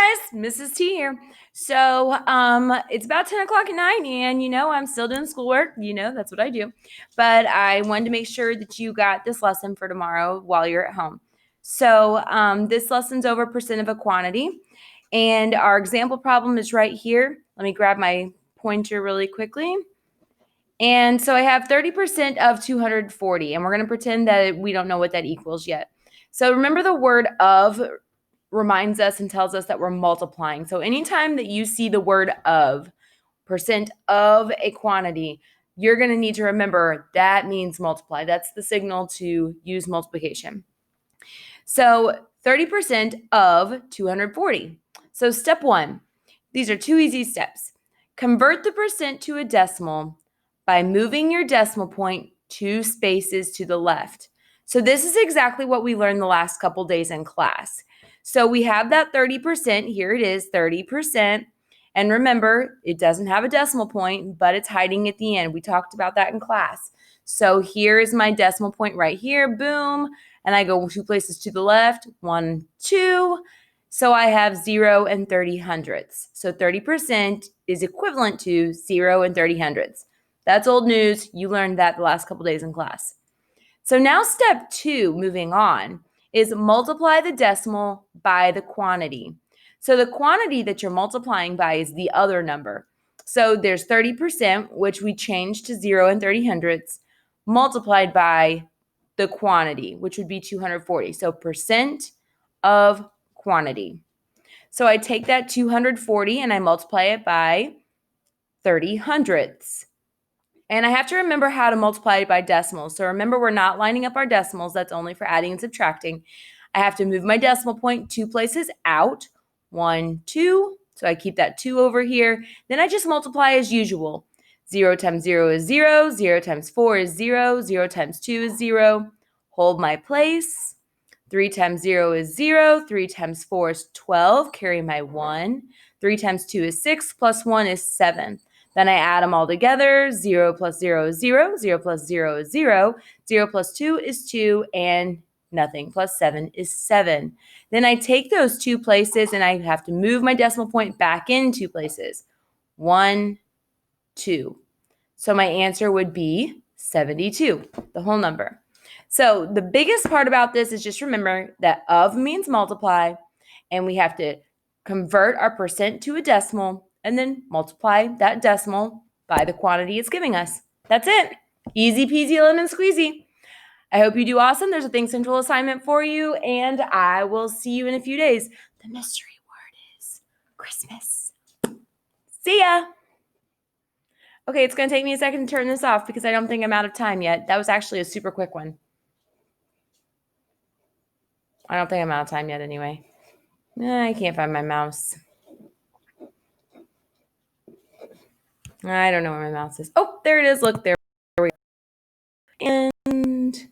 Hey guys, Mrs. T here. So, it's about 10 o'clock at night, and I'm still doing schoolwork. That's what I do. But I wanted to make sure that you got this lesson for tomorrow while you're at home. So, this lesson's over percent of a quantity, and our example problem is right here. Let me grab my pointer really quickly. And so I have 30% of 240, and we're going to pretend that we don't know what that equals yet. So remember, the word of reminds us and tells us that we're multiplying. So anytime that you see the word of, percent of a quantity, you're going to need to remember that means multiply. That's the signal to use multiplication. So 30% of 240. So step one, these are two easy steps. Convert the percent to a decimal by moving your decimal point 2 spaces to the left. So this is exactly what we learned the last couple days in class. So we have that 30%. Here it is, 30%. And remember, it doesn't have a decimal point, but it's hiding at the end. We talked about that in class. So here is my decimal point right here. Boom. And I go 2 places to the left. 1, 2. So I have 0 and 30 hundredths. So 30% is equivalent to 0 and 30 hundredths. That's old news. You learned that the last couple days in class. So now step 2, moving on, is multiply the decimal by the quantity. So the quantity that you're multiplying by is the other number. So there's 30%, which we changed to 0 and 30 hundredths, multiplied by the quantity, which would be 240. So percent of quantity. So I take that 240 and I multiply it by 30 hundredths. And I have to remember how to multiply it by decimals. So remember, we're not lining up our decimals. That's only for adding and subtracting. I have to move my decimal point 2 places out. 1, 2. So I keep that 2 over here. Then I just multiply as usual. 0 times 0 is 0. 0 times 4 is 0. 0 times 2 is 0. Hold my place. 3 times 0 is 0. 3 times 4 is 12. Carry my 1. 3 times 2 is 6. Plus 1 is 7. Then I add them all together. 0 plus 0 is 0. 0 plus 0 is 0. 0 plus 2 is 2. And nothing plus 7 is 7. Then I take those 2 places and I have to move my decimal point back in 2 places. 1, 2. So my answer would be 72, the whole number. So the biggest part about this is just remember that of means multiply, and we have to convert our percent to a decimal and then multiply that decimal by the quantity it's giving us. That's it. Easy peasy lemon squeezy. I hope you do awesome. There's a Think Central assignment for you, and I will see you in a few days. The mystery word is Christmas. See ya. Okay, it's going to take me a second to turn this off because I don't think I'm out of time yet. That was actually a super quick one. I don't think I'm out of time yet anyway. I can't find my mouse. I don't know where my mouse is. Oh, there it is. Look, there we go. And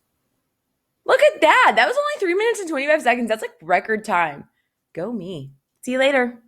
look at that. That was only 3 minutes and 25 seconds. That's like record time. Go me. See you later.